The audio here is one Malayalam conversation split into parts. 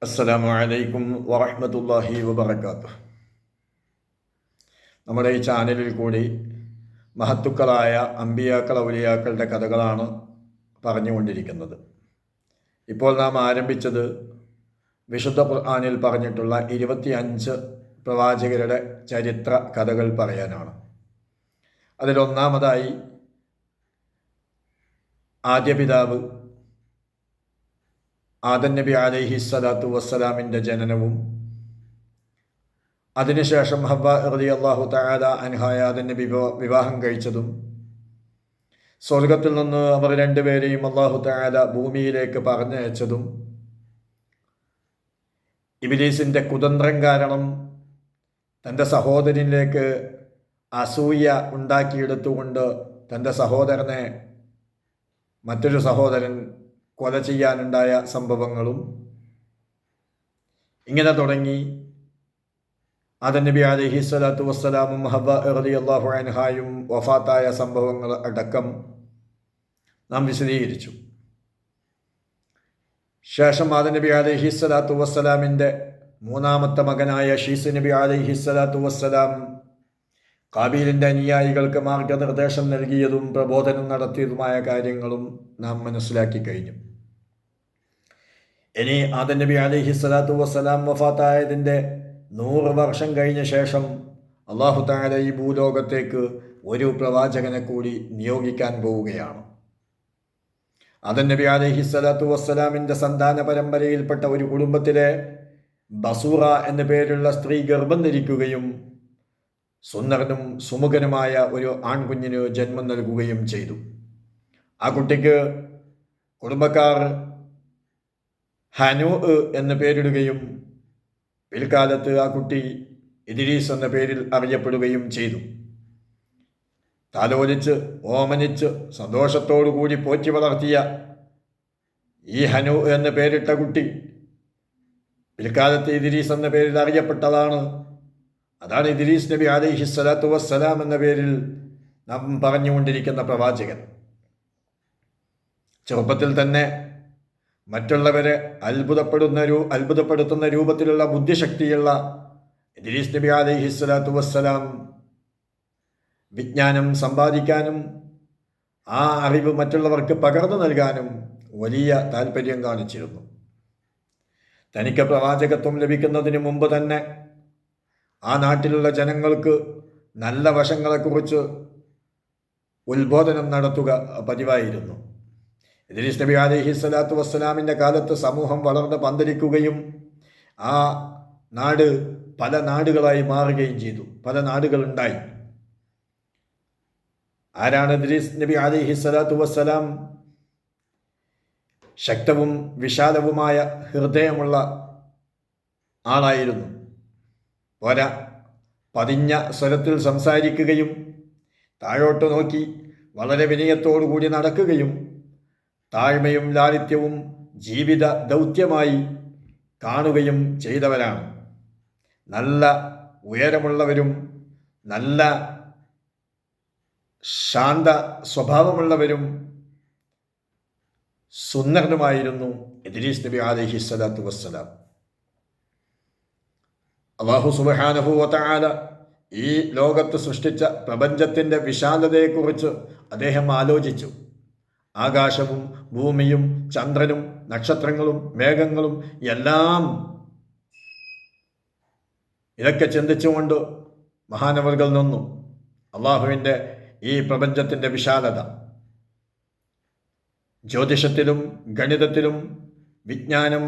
അസ്സലാമു അലൈക്കും വറഹ്മത്തുള്ളാഹി വബറകാതുഹു. നമ്മുടെ ഈ ചാനലിൽ കൂടി മഹത്തുക്കളായ അമ്പിയാക്കൾ ഔലിയാക്കളുടെ കഥകളാണ് പറഞ്ഞുകൊണ്ടിരിക്കുന്നത്. ഇപ്പോൾ നാം ആരംഭിച്ചത് വിശുദ്ധ ഖുർആനിൽ പറഞ്ഞിട്ടുള്ള 25 പ്രവാചകരുടെ ചരിത്ര കഥകൾ പറയാനാണ്. അതിലൊന്നാമതായി ആദ്യ പിതാവ് ആദം നബി അലൈഹിസ്സലാത്തു വസ്സലാമിൻ്റെ ജനനവും അതിനുശേഷം ഹവ്വ റളിയല്ലാഹു തആല അൻഹായ ആദം നബി വിവാഹം കഴിച്ചതും സ്വർഗത്തിൽ നിന്ന് അവർ രണ്ടുപേരെയും അല്ലാഹു തആല ഭൂമിയിലേക്ക് പറഞ്ഞയച്ചതും ഇബ്ലീസിൻ്റെ കുതന്ത്രം കാരണം തൻ്റെ സഹോദരനിലേക്ക് അസൂയ ഉണ്ടാക്കിയെടുത്തുകൊണ്ട് തൻ്റെ സഹോദരനെ മറ്റൊരു സഹോദരൻ കൊല ചെയ്യാനുണ്ടായ സംഭവങ്ങളും ഇങ്ങനെ തുടങ്ങി ആദം നബി അലൈഹിസ്സലാത്തു വസ്സലാമും ഹവ്വ റളിയല്ലാഹു അൻഹായും വഫാത്തായ സംഭവങ്ങൾ അടക്കം നാം വിശദീകരിച്ചു. ശേഷം ആദം നബി അലൈഹിസ്സലാത്തു വസ്സലാമിൻ്റെ മൂന്നാമത്തെ മകനായ ഷീസ് നബി അലൈഹിസ്സലാത്തു വസ്സലാം കാബീലിൻ്റെ അനുയായികൾക്ക് മാർഗനിർദ്ദേശം നൽകിയതും പ്രബോധനം നടത്തിയതുമായ കാര്യങ്ങളും നാം മനസ്സിലാക്കി കഴിഞ്ഞു. ഇനി ആദം നബി അലൈഹിസ്സലാത്തു വസ്സലാം വഫാത്തായതിൻ്റെ 100 വർഷം കഴിഞ്ഞ ശേഷം അല്ലാഹു തആല ഈ ഭൂലോകത്തേക്ക് ഒരു പ്രവാചകനെ കൂടി നിയോഗിക്കാൻ പോവുകയാണ്. ആദം നബി അലൈഹിസ്സലാത്തു വസ്സലാമിൻ്റെ സന്താന പരമ്പരയിൽപ്പെട്ട ഒരു കുടുംബത്തിലെ ബസൂറ എന്ന പേരുള്ള സ്ത്രീ ഗർഭം ധരിക്കുകയും സുന്ദരനും സുമുഖനുമായ ഒരു ആൺകുഞ്ഞിന് ജന്മം നൽകുകയും ചെയ്തു. ആ കുട്ടിക്ക് കുടുംബക്കാർ ഹനൂ എന്ന പേരിടുകയും പിൽക്കാലത്ത് ആ കുട്ടി ഇദ്രീസ് എന്ന പേരിൽ അറിയപ്പെടുകയും ചെയ്തു. താലോലിച്ച് ഓമനിച്ച് സന്തോഷത്തോടുകൂടി പോറ്റി വളർത്തിയ ഈ ഹനൂ എന്ന പേരിട്ട കുട്ടി പിൽക്കാലത്ത് ഇദ്രീസ് എന്ന പേരിൽ അറിയപ്പെട്ടതാണ്. അതാണ് ഇദ്രീസ് നബി അലൈഹിസ്സലാത്തു വസ്സലാം എന്ന പേരിൽ നാം പറഞ്ഞുകൊണ്ടിരിക്കുന്ന പ്രവാചകൻ. ചെറുപ്പത്തിൽ തന്നെ മറ്റുള്ളവരെ അത്ഭുതപ്പെടുത്തുന്ന രൂപത്തിലുള്ള ബുദ്ധിശക്തിയുള്ള ഇദ്രീസ് നബി അലൈഹിസ്സലാത്തു വസ്സലാം വിജ്ഞാനം സമ്പാദിക്കാനും ആ അറിവ് മറ്റുള്ളവർക്ക് പകർന്നു നൽകാനും വലിയ താല്പര്യം കാണിച്ചിരുന്നു. തനിക്ക് പ്രവാചകത്വം ലഭിക്കുന്നതിന് മുമ്പ് തന്നെ ആ നാട്ടിലുള്ള ജനങ്ങൾക്ക് നല്ല വശങ്ങളെക്കുറിച്ച് ഉത്ബോധനം നടത്തുക പതിവായിരുന്നു. ഇദ്രീസ് നബി അലൈഹിസ്സലാത്തു വസ്സലാമിൻ്റെ കാലത്ത് സമൂഹം വളർന്ന് പന്തലിക്കുകയും ആ നാട് പല നാടുകളായി മാറുകയും ചെയ്തു. പല നാടുകളുണ്ടായി. ആരാണ് ഇദ്രീസ് നബി അലൈഹിസ്സലാത്തു വസ്സലാം? ശക്തവും വിശാലവുമായ ഹൃദയമുള്ള ആളായിരുന്നു. പോരാ, പതിഞ്ഞ സ്വരത്തിൽ സംസാരിക്കുകയും താഴോട്ട് നോക്കി വളരെ വിനയത്തോടുകൂടി നടക്കുകയും താഴ്മയും ലാളിത്യവും ജീവിത ദൗത്യമായി കാണുകയും ചെയ്തവരാണ്. നല്ല ഉയരമുള്ളവരും നല്ല ശാന്ത സ്വഭാവമുള്ളവരും സുന്ദരനുമായിരുന്നു ഇദ്രീസ് നബി അലൈഹിസ്സലാത്തു വസ്സലാം. അല്ലാഹു സുബ്ഹാനഹു വ തആല ഈ ലോകത്ത് സൃഷ്ടിച്ച പ്രപഞ്ചത്തിൻ്റെ വിശാലതയെക്കുറിച്ച് അദ്ദേഹം ആലോചിച്ചു. ആകാശവും ഭൂമിയും ചന്ദ്രനും നക്ഷത്രങ്ങളും മേഘങ്ങളും എല്ലാം ഇതൊക്കെ ചിന്തിച്ചുകൊണ്ട് മഹാനവറുകൾ നിന്നു. അള്ളാഹുവിൻ്റെ ഈ പ്രപഞ്ചത്തിൻ്റെ വിശാലത, ജ്യോതിഷത്തിലും ഗണിതത്തിലും വിജ്ഞാനം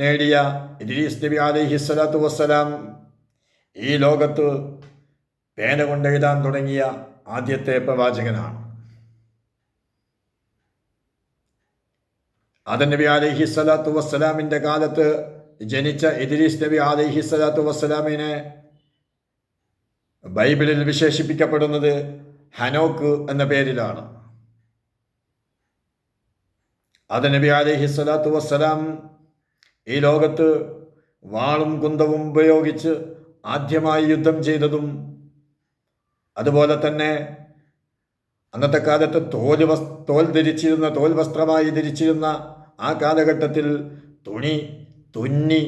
നേടിയ ഇദ്രീസ് നബി അലൈഹിസ്സലാത്തു വസ്സലാം ഈ ലോകത്ത് പേന കൊണ്ടെഴുതാൻ തുടങ്ങിയ ആദ്യത്തെ പ്രവാചകനാണ്. ആദം നബി അലൈഹിസ്സലാത്തു വസ്സലാമിൻ്റെ കാലത്ത് ജനിച്ച ഇദ്രീസ് നബി അലൈഹിസ്സലാത്തു വസ്സലാമിനെ ബൈബിളിൽ വിശേഷിപ്പിക്കപ്പെടുന്നത് ഹനോക്ക് എന്ന പേരിലാണ്. ആദം നബി അലൈഹിസ്സലാത്തു വസ്സലാം ഈ ലോകത്ത് വാളും കുന്തവും ഉപയോഗിച്ച് ആദ്യമായി യുദ്ധം ചെയ്തതും, അതുപോലെ തന്നെ അന്നത്തെ കാലത്ത് തോൽ വസ്ത്രമായി ധരിച്ചിരുന്ന ആ കാലഘട്ടത്തിൽ തുണി തുന്നി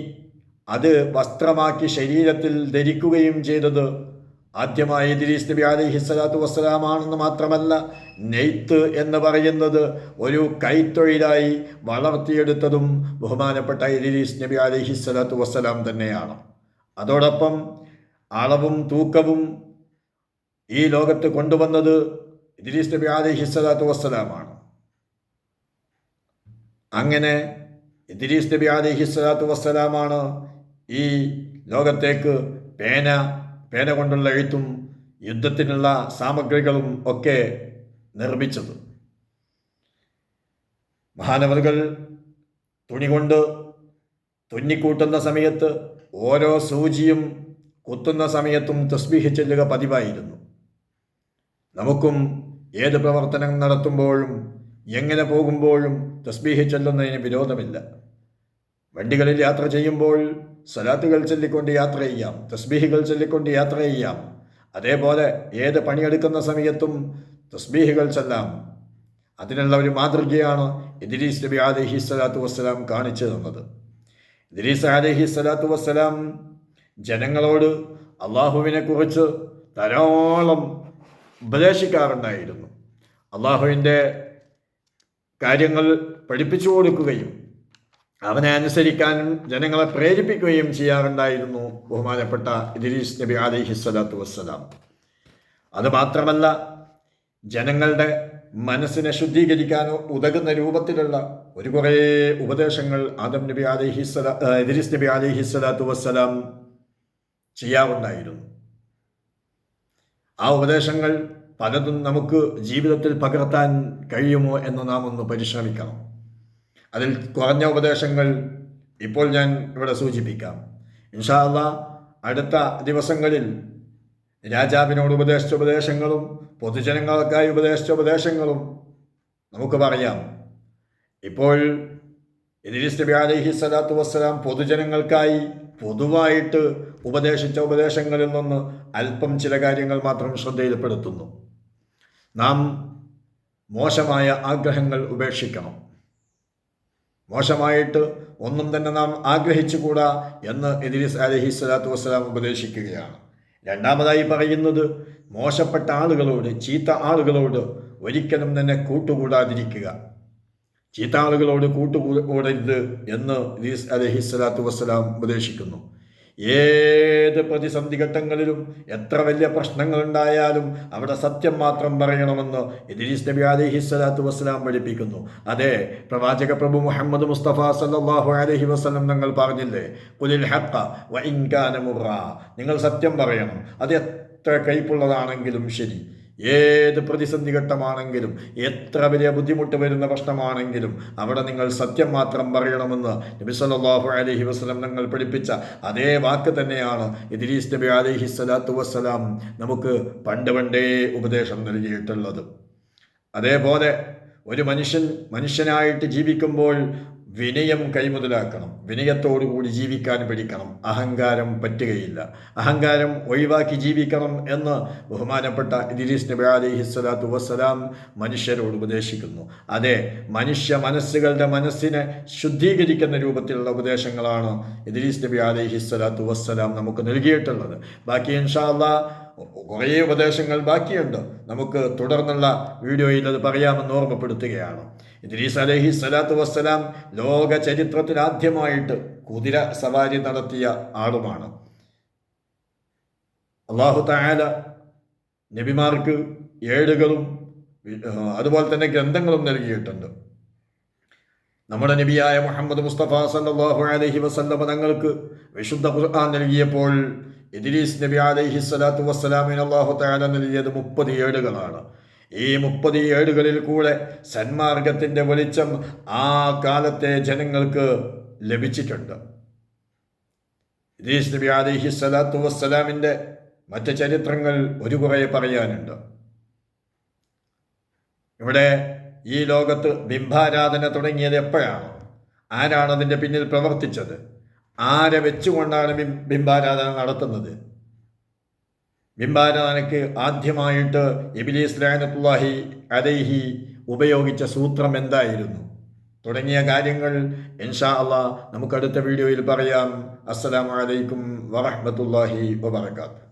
അത് വസ്ത്രമാക്കി ശരീരത്തിൽ ധരിക്കുകയും ചെയ്തത് ആദ്യമായി ഇദ്രീസ് നബി അലൈഹിസ്സലാത്തു വസ്സലാമാണെന്ന് മാത്രമല്ല, നെയ്ത്ത് എന്ന് പറയുന്നത് ഒരു കൈത്തൊഴിലായി വളർത്തിയെടുത്തതും ബഹുമാനപ്പെട്ട ഇദ്രീസ് നബി അലൈഹിസ്സലാത്തു വസ്സലാം തന്നെയാണ്. അതോടൊപ്പം അളവും തൂക്കവും ഈ ലോകത്ത് കൊണ്ടുവന്നത് ഇദ്രീസ് നബി അലൈഹിസ്സലാത്തു വസ്സലാമാണ്. അങ്ങനെ ഇദ്രീസ് നബി അലൈഹിസ്സലാത്തു വസ്സലാമാണ് ഈ ലോകത്തേക്ക് പേന കൊണ്ടുള്ള എഴുത്തും യുദ്ധത്തിനുള്ള സാമഗ്രികളും ഒക്കെ നിർമ്മിച്ചത്. മഹാനവറുകൾ തുണി കൊണ്ട് തുന്നിക്കൂട്ടുന്ന സമയത്ത് ഓരോ സൂചിയും കുത്തുന്ന സമയത്തും തസ്ബീഹ് ചൊല്ലുക പതിവായിരുന്നു. നമുക്കും ഏത് പ്രവർത്തനം നടത്തുമ്പോഴും എങ്ങനെ പോകുമ്പോഴും തസ്ബീഹ് ചൊല്ലുന്നതിന് വിരോധമില്ല. വണ്ടികളിൽ യാത്ര ചെയ്യുമ്പോൾ സ്വലാത്തുകൾ ചൊല്ലിക്കൊണ്ട് യാത്ര ചെയ്യാം, തസ്ബീഹുകൾ ചൊല്ലിക്കൊണ്ട് യാത്ര ചെയ്യാം. അതേപോലെ ഏത് പണിയെടുക്കുന്ന സമയത്തും തസ്ബീഹുകൾ ചൊല്ലാം. അതിനുള്ള ഒരു മാതൃകയാണ് ഇദ്രീസ് നബി അലൈഹിസ്സലാത്തു വസ്സലാം കാണിച്ചു തന്നത്. ഇദ്രീസ് അലൈഹിസ്സലാത്തു വസ്സലാം ജനങ്ങളോട് അള്ളാഹുവിനെ കുറിച്ച് ധാരാളം ഉപദേശിക്കാറുണ്ടായിരുന്നു. അള്ളാഹുവിൻ്റെ കാര്യങ്ങൾ പഠിപ്പിച്ചു കൊടുക്കുകയും അവനെ അനുസരിക്കാനും ജനങ്ങളെ പ്രേരിപ്പിക്കുകയും ചെയ്യാറുണ്ടായിരുന്നു ബഹുമാനപ്പെട്ട ഇദ്രീസ് നബി അലൈഹിസ്സലാത്തു വസ്സലാം. അതുമാത്രമല്ല, ജനങ്ങളുടെ മനസ്സിനെ ശുദ്ധീകരിക്കാനോ ഉതകുന്ന രൂപത്തിലുള്ള കുറേ ഉപദേശങ്ങൾ ഇദ്രീസ് നബി അലൈഹിസ്സലാത്തു വസ്സലാം ചെയ്യാറുണ്ടായിരുന്നു. ആ ഉപദേശങ്ങൾ പലതും നമുക്ക് ജീവിതത്തിൽ പകർത്താൻ കഴിയുമോ എന്ന് നാം ഒന്ന് പരിശ്രമിക്കണം. അതിൽ കുറഞ്ഞ ഉപദേശങ്ങൾ ഇപ്പോൾ ഞാൻ ഇവിടെ സൂചിപ്പിക്കാം. ഇൻഷാ അല്ലാഹ് അടുത്ത ദിവസങ്ങളിൽ രാജാവിനോട് ഉപദേശിച്ച ഉപദേശങ്ങളും പൊതുജനങ്ങൾക്കായി ഉപദേശിച്ച ഉപദേശങ്ങളും നമുക്ക് പറയാം. ഇപ്പോൾ ഇദ്രീസ് നബി അലൈഹിസ്സലാത്തു വസ്സലാം പൊതുജനങ്ങൾക്കായി പൊതുവായിട്ട് ഉപദേശിച്ച ഉപദേശങ്ങളിൽ നിന്ന് അല്പം ചില കാര്യങ്ങൾ മാത്രം ശ്രദ്ധയിൽപ്പെടുത്തുന്നു. നാം മോശമായ ആഗ്രഹങ്ങൾ ഉപേക്ഷിക്കണം. മോശമായിട്ട് ഒന്നും തന്നെ നാം ആഗ്രഹിച്ചുകൂടാ എന്ന് ഇദ്രീസ് അലൈഹിസ്സലാത്തു വസ്സലാം ഉപദേശിക്കുകയാണ്. രണ്ടാമതായി പറയുന്നത്, മോശപ്പെട്ട ആളുകളോട്, ചീത്ത ആളുകളോട് ഒരിക്കലും തന്നെ കൂട്ടുകൂടാതിരിക്കുക. ചീത്ത ആളുകളോട് കൂട്ടുകൂടരുത് എന്ന് ഇദ്രീസ് അലൈഹിസ്സലാത്തു വസ്സലാം ഉപദേശിക്കുന്നു. ഏത് പ്രതിസന്ധി ഘട്ടങ്ങളിലും എത്ര വലിയ പ്രശ്നങ്ങളുണ്ടായാലും അവിടെ സത്യം മാത്രം പറയണമെന്ന് ഇദ്രീസ് നബി അലൈഹിസ്സലാത്തു വസ്സലാം പഠിപ്പിക്കുന്നു. അതെ, പ്രവാചക പ്രഭു മുഹമ്മദ് മുസ്തഫ സല്ലല്ലാഹു അലൈഹി വസല്ലം നിങ്ങൾ പറഞ്ഞില്ലേ, ഖുലിൽ ഹഖ്ഖ വ ഇൻ കാന മുർറാ, നിങ്ങൾ സത്യം പറയണം, അത് എത്ര കയ്പുള്ളതാണെങ്കിലും ശരി. ഏത് പ്രതിസന്ധി ഘട്ടമാണെങ്കിലും എത്ര വലിയ ബുദ്ധിമുട്ട് വരുന്ന പ്രശ്നമാണെങ്കിലും അവിടെ നിങ്ങൾ സത്യം മാത്രം പറയണമെന്ന് നബി സല്ലല്ലാഹു അലൈഹി വസല്ലം നിങ്ങൾ പഠിപ്പിച്ച അതേ വാക്ക് തന്നെയാണ് ഇദ്രീസ് നബി അലൈഹിസ്സലാത്തു വസ്സലാം നമുക്ക് പണ്ടേ ഉപദേശം നൽകിയിട്ടുള്ളത്. അതേപോലെ ഒരു മനുഷ്യനായിട്ട് ജീവിക്കുമ്പോൾ വിനയം കൈമുതലാക്കണം. വിനയത്തോടുകൂടി ജീവിക്കാൻ പഠിക്കണം. അഹങ്കാരം പറ്റുകയില്ല. അഹങ്കാരം ഒഴിവാക്കി ജീവിക്കണം എന്ന് ബഹുമാനപ്പെട്ട ഇദ്രീസ് നബി അലൈഹിസ്സലാത്തു വസ്സലാം മനുഷ്യരോട് ഉപദേശിക്കുന്നു. അതെ, മനുഷ്യ മനസ്സിനെ ശുദ്ധീകരിക്കുന്ന രൂപത്തിലുള്ള ഉപദേശങ്ങളാണ് ഇദ്രീസ് നബി അലൈഹിസ്സലാത്തു വസ്സലാം നമുക്ക് നൽകിയിട്ടുള്ളത്. ബാക്കി ഇൻഷാ അല്ലാഹ് കുറേ ഉപദേശങ്ങൾ ബാക്കിയുണ്ട്. നമുക്ക് തുടർന്നുള്ള വീഡിയോയിൽ അത് പറയാമെന്ന് ഓർമ്മപ്പെടുത്തുകയാണ്. ഇദ്രീസ് അലൈഹിസ്സലാത്തു വസ്സലാം ലോക ചരിത്രത്തിൽ ആദ്യമായിട്ട് കുതിര സവാരി നടത്തിയ ആളുമാണ്. അല്ലാഹു തആല നബിമാർക്ക് ഏടുകളും അതുപോലെ തന്നെ ഗ്രന്ഥങ്ങളും നൽകിയിട്ടുണ്ട്. നമ്മുടെ നബിയായ മുഹമ്മദ് മുസ്തഫ സല്ലല്ലാഹു അലൈഹി വസല്ലം തങ്ങൾക്ക് വിശുദ്ധ ഖുർആൻ നൽകിയപ്പോൾ ഇദ്രീസ് നബി അലൈഹിസ്സലാത്തു വസ്സലാമിന് അല്ലാഹു തആല നൽകിയത് 30 ഏടുകളാണ്. ഈ 30 ഏടുകളിൽ കൂടെ സന്മാർഗത്തിൻ്റെ വെളിച്ചം ആ കാലത്തെ ജനങ്ങൾക്ക് ലഭിച്ചിട്ടുണ്ട്. ഇദ്രീസ് നബി അലൈഹിസ്സലാത്തു വസ്സലാമിൻ്റെ മറ്റ് ചരിത്രങ്ങൾ കുറേ പറയാനുണ്ട്. ഇവിടെ ഈ ലോകത്ത് ബിംബാരാധന തുടങ്ങിയത് എപ്പോഴാണ്? ആരാണ് അതിൻ്റെ പിന്നിൽ പ്രവർത്തിച്ചത്? ആരെ വെച്ചുകൊണ്ടാണ് ബിംബാരാധന നടത്തുന്നത്? ബിംബാരാധനയ്ക്ക് ആദ്യമായിട്ട് ഇബ്ലീസ് ലഅനത്തുല്ലാഹി അലൈഹി ഉപയോഗിച്ച സൂത്രം എന്തായിരുന്നു? തുടങ്ങിയ കാര്യങ്ങൾ ഇൻഷാ അള്ളാഹ് നമുക്ക് അടുത്ത വീഡിയോയിൽ പറയാം. അസ്സലാമു അലൈക്കും വറഹ്മത്തുള്ളാഹി വബറകാതുഹു.